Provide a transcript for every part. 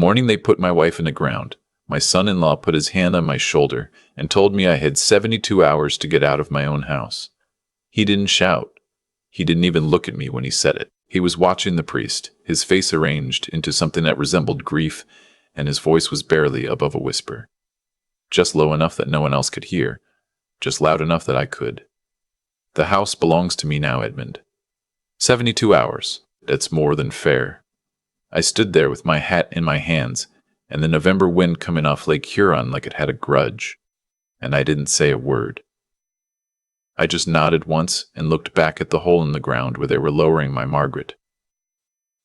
Morning they put my wife in the ground. My son-in-law put his hand on my shoulder and told me I had 72 hours to get out of my own house. He didn't shout. He didn't even look at me when he said it. He was watching the priest, his face arranged into something that resembled grief, and his voice was barely above a whisper. Just low enough that no one else could hear, just loud enough that I could. The house belongs to me now, Edmund. 72 hours. That's more than fair. I stood there with my hat in my hands, and the November wind coming off Lake Huron like it had a grudge, and I didn't say a word. I just nodded once and looked back at the hole in the ground where they were lowering my Margaret.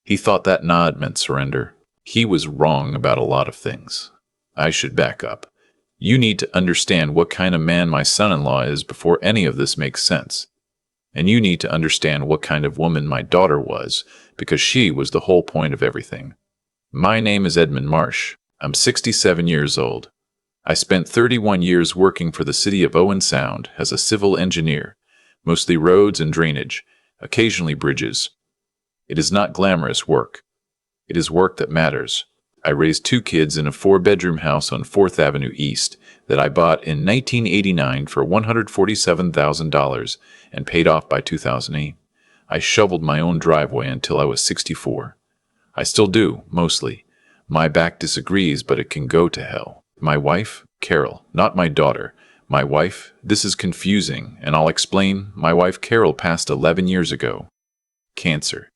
He thought that nod meant surrender. He was wrong about a lot of things. I should back up. You need to understand what kind of man my son-in-law is before any of this makes sense. And you need to understand what kind of woman my daughter was, because she was the whole point of everything. My name is Edmund Marsh. I'm 67 years old. I spent 31 years working for the city of Owen Sound as a civil engineer, mostly roads and drainage, occasionally bridges. It is not glamorous work. It is work that matters. I raised 2 kids in a 4-bedroom house on 4th Avenue East that I bought in 1989 for $147,000 and paid off by 2008. I shoveled my own driveway until I was 64. I still do, mostly. My back disagrees, but it can go to hell. My wife, Carol, not my daughter. My wife, this is confusing, and I'll explain. My wife, Carol, passed 11 years ago. Cancer.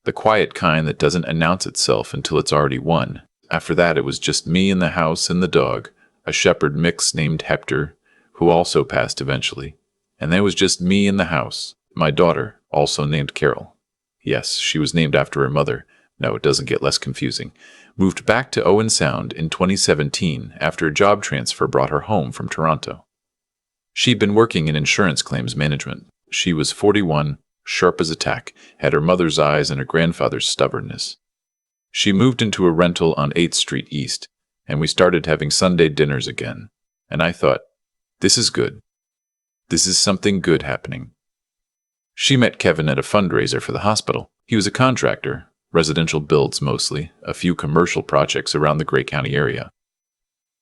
The quiet kind that doesn't announce itself until it's already won. After that, it was just me in the house and the dog, a shepherd mix named Hector, who also passed eventually. And there was just me in the house. My daughter, also named Carol. Yes, she was named after her mother. No, it doesn't get less confusing. Moved back to Owen Sound in 2017 after a job transfer brought her home from Toronto. She'd been working in insurance claims management. She was 41, sharp as a tack, had her mother's eyes and her grandfather's stubbornness. She moved into a rental on 8th Street East, and we started having Sunday dinners again. And I thought, this is good. This is something good happening. She met Kevin at a fundraiser for the hospital. He was a contractor, residential builds mostly, a few commercial projects around the Grey County area.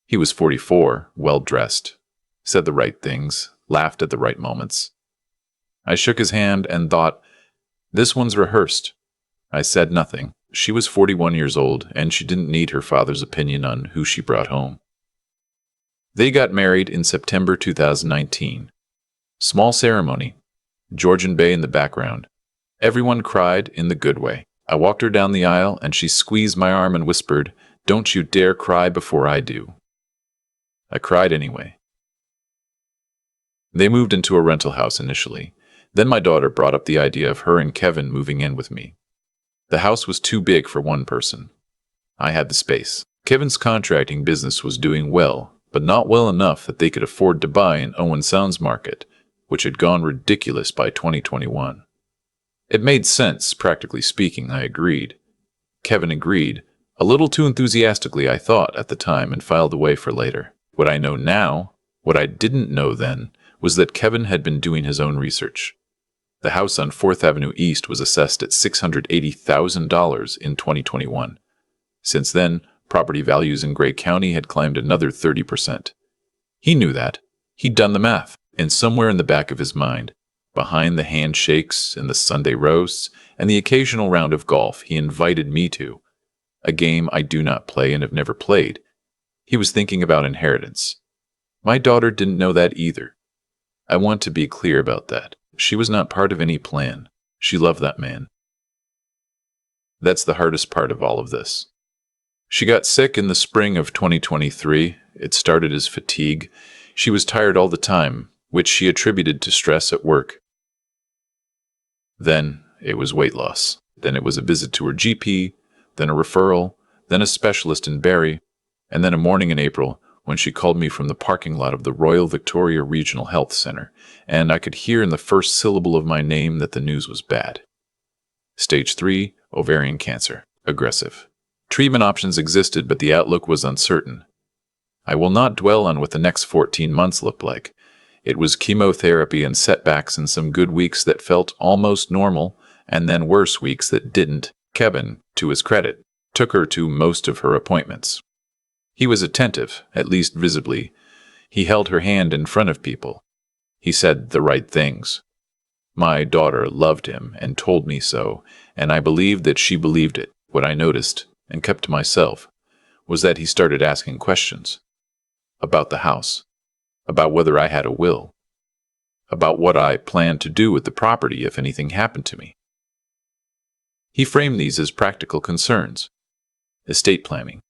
He was 44, well-dressed, said the right things, laughed at the right moments. I shook his hand and thought, this one's rehearsed. I said nothing. She was 41 years old, and she didn't need her father's opinion on who she brought home. They got married in September 2019. Small ceremony. Georgian Bay in the background. Everyone cried in the good way. I walked her down the aisle, and she squeezed my arm and whispered, "Don't you dare cry before I do." I cried anyway. They moved into a rental house initially. Then my daughter brought up the idea of her and Kevin moving in with me. The house was too big for one person. I had the space. Kevin's contracting business was doing well, but not well enough that they could afford to buy an Owen Sounds market, which had gone ridiculous by 2021. It made sense, practically speaking, I agreed. Kevin agreed, a little too enthusiastically I thought at the time, and filed away for later. What I know now, what I didn't know then, was that Kevin had been doing his own research. The house on 4th Avenue East was assessed at $680,000 in 2021. Since then, property values in Grey County had climbed another 30%. He knew that. He'd done the math, and somewhere in the back of his mind, behind the handshakes and the Sunday roasts and the occasional round of golf he invited me to, a game I do not play and have never played, he was thinking about inheritance. My daughter didn't know that either. I want to be clear about that. She was not part of any plan. She loved that man. That's the hardest part of all of this. She got sick in the spring of 2023. It started as fatigue. She was tired all the time, which she attributed to stress at work. Then it was weight loss. Then it was a visit to her GP, then a referral, then a specialist in Barrie, and then a morning in April when she called me from the parking lot of the Royal Victoria Regional Health Center, and I could hear in the first syllable of my name that the news was bad. Stage 3, ovarian cancer, aggressive. Treatment options existed, but the outlook was uncertain. I will not dwell on what the next 14 months looked like. It was chemotherapy and setbacks and some good weeks that felt almost normal, and then worse weeks that didn't. Kevin, to his credit, took her to most of her appointments. He was attentive, at least visibly. He held her hand in front of people. He said the right things. My daughter loved him and told me so, and I believed that she believed it. What I noticed, and kept to myself, was that he started asking questions. About the house. About whether I had a will. About what I planned to do with the property if anything happened to me. He framed these as practical concerns. Estate planning.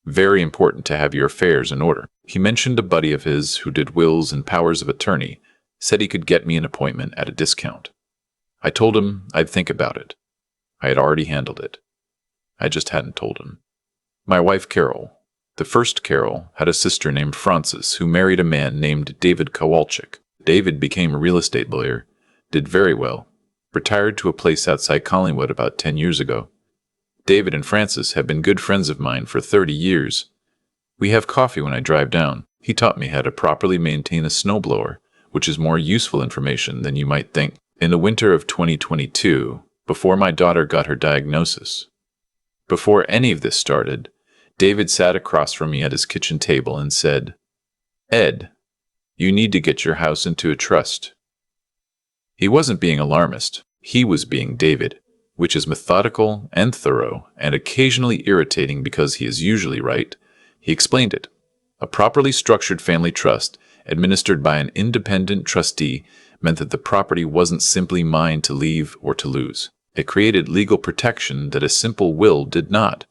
Very important to have your affairs in order. He mentioned a buddy of his who did wills and powers of attorney, said he could get me an appointment at a discount. I told him I'd think about it. I had already handled it. I just hadn't told him. My wife Carol, the first Carol, had a sister named Frances who married a man named David Kowalczyk. David became a real estate lawyer, did very well, retired to a place outside Collingwood about 10 years ago. David and Frances have been good friends of mine for 30 years. We have coffee when I drive down. He taught me how to properly maintain a snowblower, which is more useful information than you might think. In the winter of 2022, before my daughter got her diagnosis, before any of this started, David sat across from me at his kitchen table and said, "Ed, you need to get your house into a trust." He wasn't being alarmist. He was being David, which is methodical and thorough and occasionally irritating because he is usually right. He explained it. A properly structured family trust, administered by an independent trustee, meant that the property wasn't simply mine to leave or to lose. It created legal protection that a simple will did not.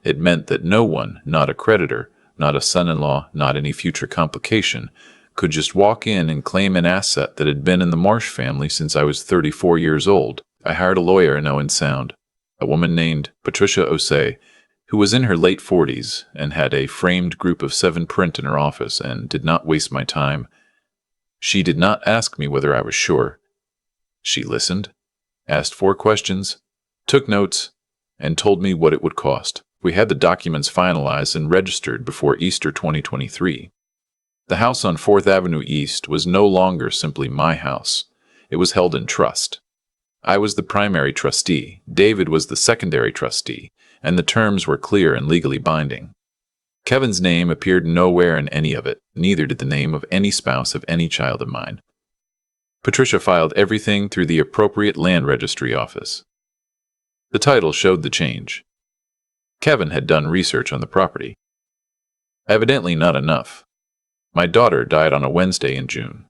It meant that no one, not a creditor, not a son-in-law, not any future complication, could just walk in and claim an asset that had been in the Marsh family since I was 34 years old. I hired a lawyer in Owen Sound, a woman named Patricia Osei, who was in her late 40s and had a framed group of 7 print in her office and did not waste my time. She did not ask me whether I was sure. She listened, asked 4 questions, took notes, and told me what it would cost. We had the documents finalized and registered before Easter 2023. The house on 4th Avenue East was no longer simply my house. It was held in trust. I was the primary trustee, David was the secondary trustee, and the terms were clear and legally binding. Kevin's name appeared nowhere in any of it, neither did the name of any spouse of any child of mine. Patricia filed everything through the appropriate land registry office. The title showed the change. Kevin had done research on the property. Evidently not enough. My daughter died on a Wednesday in June.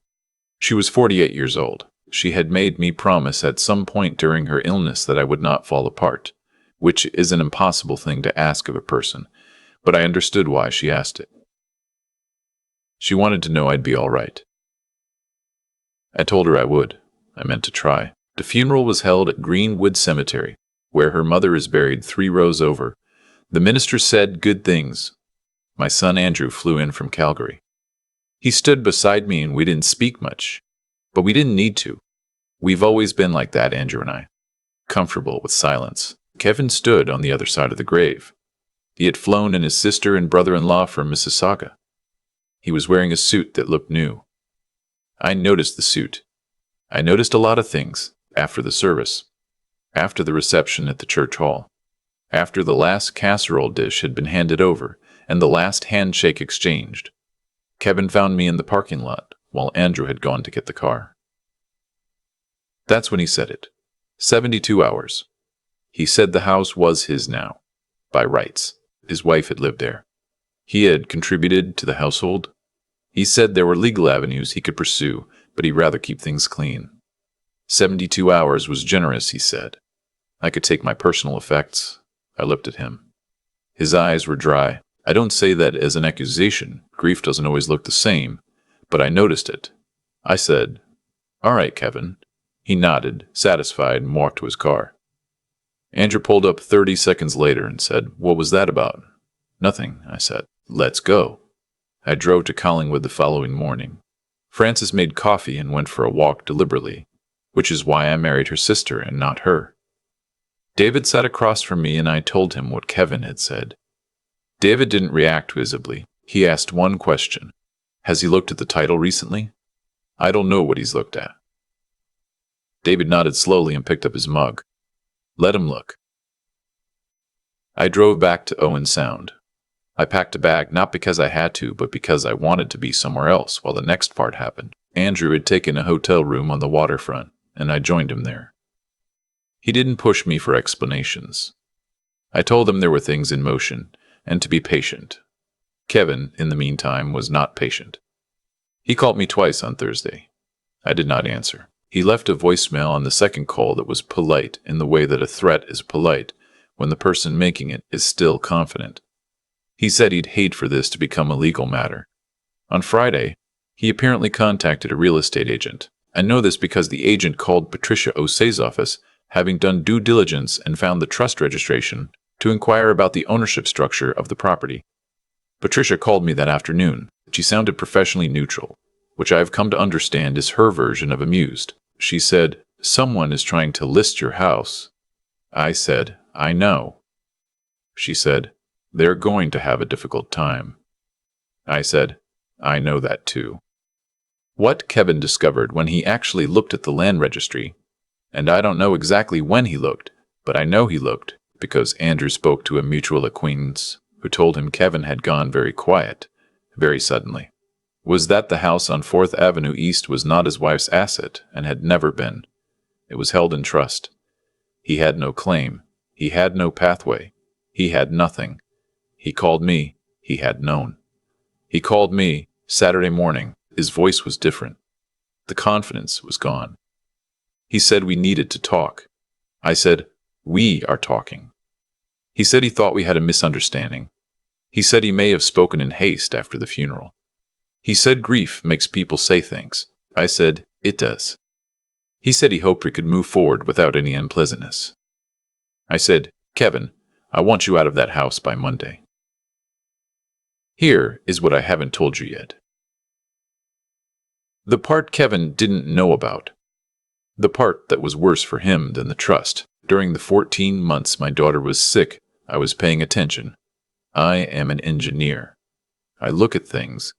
She was 48 years old. She had made me promise at some point during her illness that I would not fall apart, which is an impossible thing to ask of a person, but I understood why she asked it. She wanted to know I'd be all right. I told her I would. I meant to try. The funeral was held at Greenwood Cemetery, where her mother is buried 3 rows over. The minister said good things. My son Andrew flew in from Calgary. He stood beside me and we didn't speak much, but we didn't need to. We've always been like that, Andrew and I, comfortable with silence. Kevin stood on the other side of the grave. He had flown in his sister and brother-in-law from Mississauga. He was wearing a suit that looked new. I noticed the suit. I noticed a lot of things after the service, after the reception at the church hall, after the last casserole dish had been handed over and the last handshake exchanged. Kevin found me in the parking lot while Andrew had gone to get the car. That's when he said it. 72 hours. He said the house was his now, by rights. His wife had lived there. He had contributed to the household. He said there were legal avenues he could pursue, but he'd rather keep things clean. 72 hours was generous, he said. I could take my personal effects. I looked at him. His eyes were dry. I don't say that as an accusation. Grief doesn't always look the same, but I noticed it. I said, "All right, Kevin." He nodded, satisfied, and walked to his car. Andrew pulled up 30 seconds later and said, "What was that about?" "Nothing," I said. "Let's go." I drove to Collingwood the following morning. Frances made coffee and went for a walk deliberately, which is why I married her sister and not her. David sat across from me and I told him what Kevin had said. David didn't react visibly. He asked one question. "Has he looked at the title recently?" "I don't know what he's looked at." David nodded slowly and picked up his mug. "Let him look." I drove back to Owen Sound. I packed a bag not because I had to, but because I wanted to be somewhere else while the next part happened. Andrew had taken a hotel room on the waterfront, and I joined him there. He didn't push me for explanations. I told him there were things in motion, and to be patient. Kevin, in the meantime, was not patient. He called me twice on Thursday. I did not answer. He left a voicemail on the second call that was polite in the way that a threat is polite when the person making it is still confident. He said he'd hate for this to become a legal matter. On Friday, he apparently contacted a real estate agent. I know this because the agent called Patricia Osei's office, having done due diligence and found the trust registration, to inquire about the ownership structure of the property. Patricia called me that afternoon. She sounded professionally neutral, which I have come to understand is her version of amused. She said, "Someone is trying to list your house." I said, "I know." She said, "They're going to have a difficult time." I said, "I know that too." What Kevin discovered when he actually looked at the land registry, and I don't know exactly when he looked, but I know he looked because Andrew spoke to a mutual acquaintance who told him Kevin had gone very quiet, very suddenly, was that the house on 4th Avenue East was not his wife's asset and had never been. It was held in trust. He had no claim. He had no pathway. He had nothing. He called me. He had known. He called me Saturday morning. His voice was different. The confidence was gone. He said we needed to talk. I said, "We are talking." He said he thought we had a misunderstanding. He said he may have spoken in haste after the funeral. He said grief makes people say things. I said, "It does." He said he hoped we could move forward without any unpleasantness. I said, "Kevin, I want you out of that house by Monday." Here is what I haven't told you yet. The part Kevin didn't know about. The part that was worse for him than the trust. During the 14 months my daughter was sick, I was paying attention. I am an engineer. I look at things.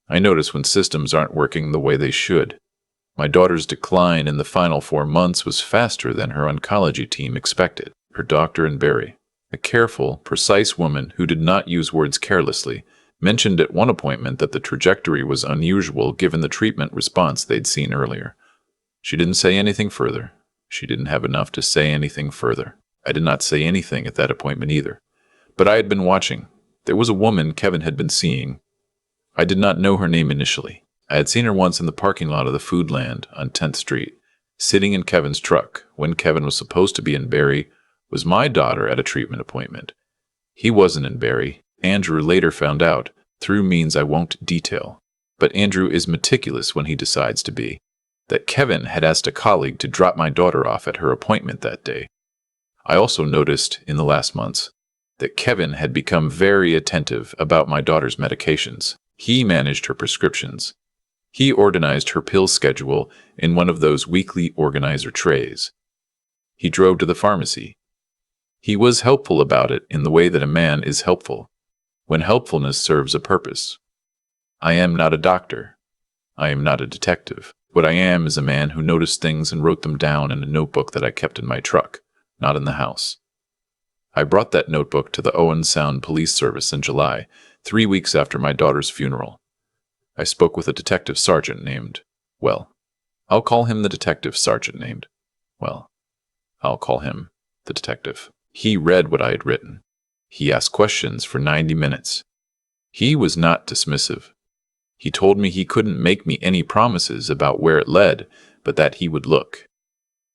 I notice when systems aren't working the way they should. My daughter's decline in the final 4 months was faster than her oncology team expected. Her doctor in Barrie, a careful, precise woman who did not use words carelessly, mentioned at one appointment that the trajectory was unusual given the treatment response they'd seen earlier. She didn't say anything further. She didn't have enough to say anything further. I did not say anything at that appointment either. But I had been watching. There was a woman Kevin had been seeing. I did not know her name initially. I had seen her once in the parking lot of the Foodland on 10th Street, sitting in Kevin's truck when Kevin was supposed to be in Barrie. Was my daughter at a treatment appointment? He wasn't in Barrie. Andrew later found out, through means I won't detail. But Andrew is meticulous when he decides to be. That Kevin had asked a colleague to drop my daughter off at her appointment that day. I also noticed, in the last months, that Kevin had become very attentive about my daughter's medications. He managed her prescriptions. He organized her pill schedule in one of those weekly organizer trays. He drove to the pharmacy. He was helpful about it in the way that a man is helpful, when helpfulness serves a purpose. I am not a doctor. I am not a detective. What I am is a man who noticed things and wrote them down in a notebook that I kept in my truck, not in the house. I brought that notebook to the Owen Sound Police Service in July, 3 weeks after my daughter's funeral. I spoke with a detective sergeant named, I'll call him the detective sergeant named, I'll call him the detective. He read what I had written. He asked questions for 90 minutes. He was not dismissive. He told me he couldn't make me any promises about where it led, but that he would look.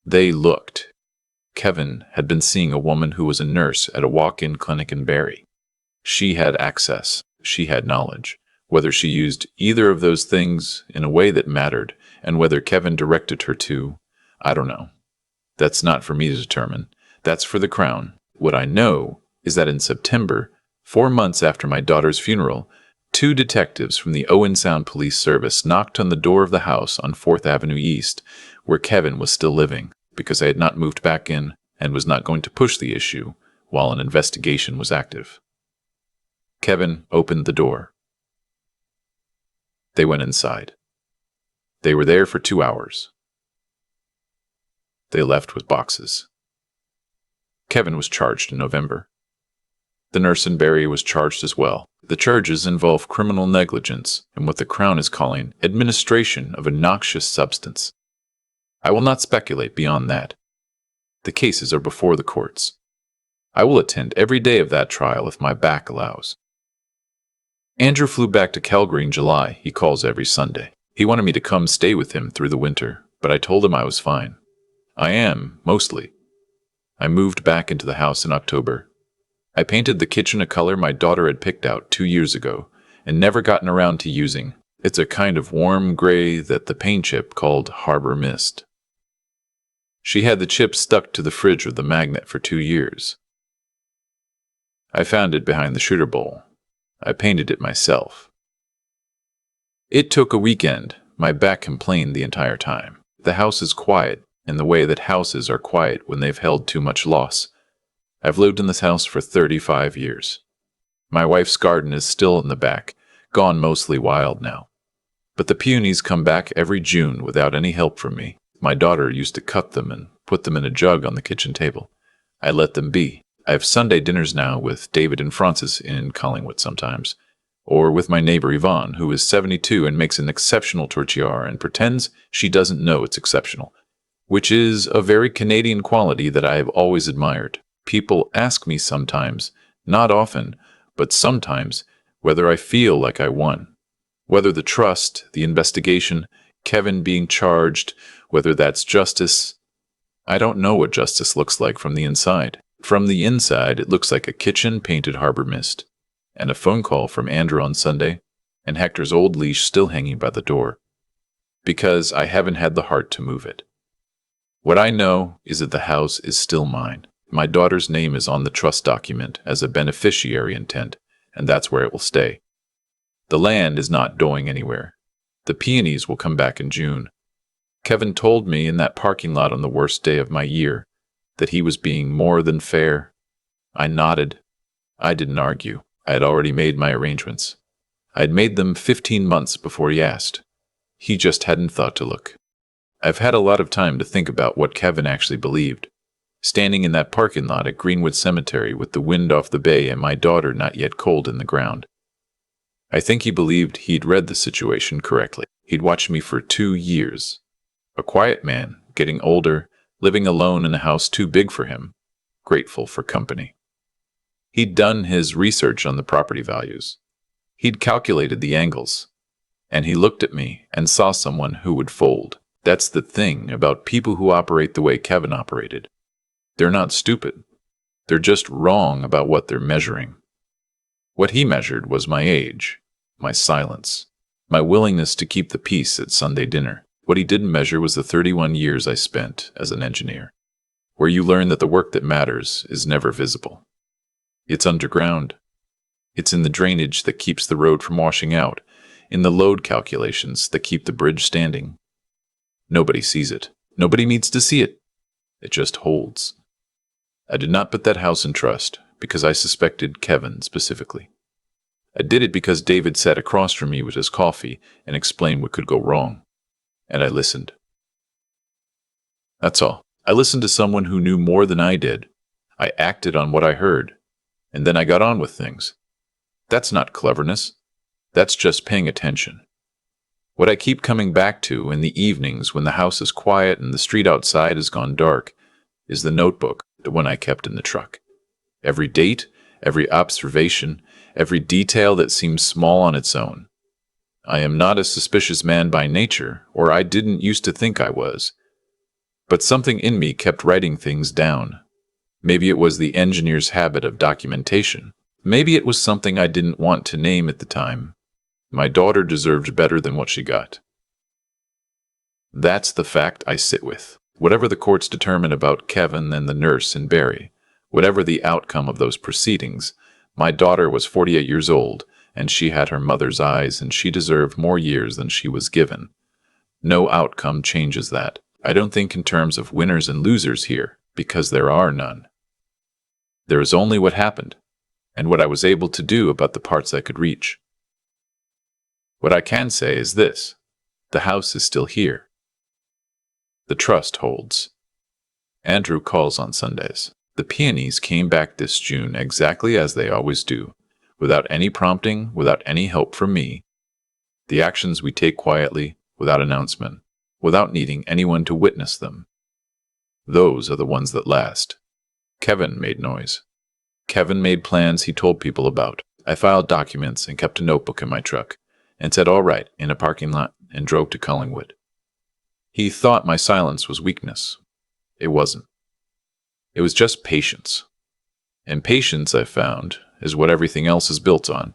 They looked. Kevin had been seeing a woman who was a nurse at a walk-in clinic in Barrie. She had access. She had knowledge. Whether she used either of those things in a way that mattered, and whether Kevin directed her to, I don't know. That's not for me to determine. That's for the Crown. What I know is that in September, 4 months after my daughter's funeral, 2 detectives from the Owen Sound Police Service knocked on the door of the house on 4th Avenue East, where Kevin was still living, because I had not moved back in and was not going to push the issue while an investigation was active. Kevin opened the door. They went inside. They were there for 2 hours. They left with boxes. Kevin was charged in November. The nurse in Barry was charged as well. The charges involve criminal negligence and what the Crown is calling administration of a noxious substance. I will not speculate beyond that. The cases are before the courts. I will attend every day of that trial if my back allows. Andrew flew back to Calgary in July. He calls every Sunday. He wanted me to come stay with him through the winter, but I told him I was fine. I am, mostly. I moved back into the house in October. I painted the kitchen a color my daughter had picked out 2 years ago and never gotten around to using. It's a kind of warm gray that the paint chip called Harbor Mist. She had the chip stuck to the fridge with the magnet for 2 years. I found it behind the shooter bowl. I painted it myself. It took a weekend. My back complained the entire time. The house is quiet in the way that houses are quiet when they've held too much loss. I've lived in this house for 35 years. My wife's garden is still in the back, gone mostly wild now. But the peonies come back every June without any help from me. My daughter used to cut them and put them in a jug on the kitchen table. I let them be. I have Sunday dinners now with David and Francis in Collingwood sometimes, or with my neighbor Yvonne, who is 72 and makes an exceptional tortillard and pretends she doesn't know it's exceptional, which is a very Canadian quality that I have always admired. People ask me sometimes, not often, but sometimes, whether I feel like I won. Whether the trust, the investigation, Kevin being charged, whether that's justice. I don't know what justice looks like from the inside. From the inside, it looks like a kitchen painted Harbor Mist, and a phone call from Andrew on Sunday, and Hector's old leash still hanging by the door. Because I haven't had the heart to move it. What I know is that the house is still mine. My daughter's name is on the trust document as a beneficiary intent, and that's where it will stay. The land is not going anywhere. The peonies will come back in June. Kevin told me in that parking lot on the worst day of my year that he was being more than fair. I nodded. I didn't argue. I had already made my arrangements. I had made them 15 months before he asked. He just hadn't thought to look. I've had a lot of time to think about what Kevin actually believed. Standing in that parking lot at Greenwood Cemetery with the wind off the bay and my daughter not yet cold in the ground. I think he believed he'd read the situation correctly. He'd watched me for 2 years. A quiet man, getting older, living alone in a house too big for him, grateful for company. He'd done his research on the property values. He'd calculated the angles. And he looked at me and saw someone who would fold. That's the thing about people who operate the way Kevin operated. They're not stupid. They're just wrong about what they're measuring. What he measured was my age, my silence, my willingness to keep the peace at Sunday dinner. What he didn't measure was the 31 years I spent as an engineer, where you learn that the work that matters is never visible. It's underground. It's in the drainage that keeps the road from washing out, in the load calculations that keep the bridge standing. Nobody sees it. Nobody needs to see it. It just holds. I did not put that house in trust because I suspected Kevin specifically. I did it because David sat across from me with his coffee and explained what could go wrong. And I listened. That's all. I listened to someone who knew more than I did. I acted on what I heard, and then I got on with things. That's not cleverness. That's just paying attention. What I keep coming back to in the evenings when the house is quiet and the street outside has gone dark is the notebook, the one I kept in the truck. Every date, every observation, every detail that seems small on its own. I am not a suspicious man by nature, or I didn't used to think I was. But something in me kept writing things down. Maybe it was the engineer's habit of documentation. Maybe it was something I didn't want to name at the time. My daughter deserved better than what she got. That's the fact I sit with. Whatever the courts determine about Kevin and the nurse and Barry, whatever the outcome of those proceedings, my daughter was 48 years old, and she had her mother's eyes, and she deserved more years than she was given. No outcome changes that. I don't think in terms of winners and losers here, because there are none. There is only what happened, and what I was able to do about the parts I could reach. What I can say is this: the house is still here. The trust holds. Andrew calls on Sundays. The peonies came back this June exactly as they always do, without any prompting, without any help from me. The actions we take quietly, without announcement, without needing anyone to witness them. Those are the ones that last. Kevin made noise. Kevin made plans he told people about. I filed documents and kept a notebook in my truck, and said all right in a parking lot and drove to Collingwood. He thought my silence was weakness. It wasn't. It was just patience. And patience, I found, is what everything else is built on.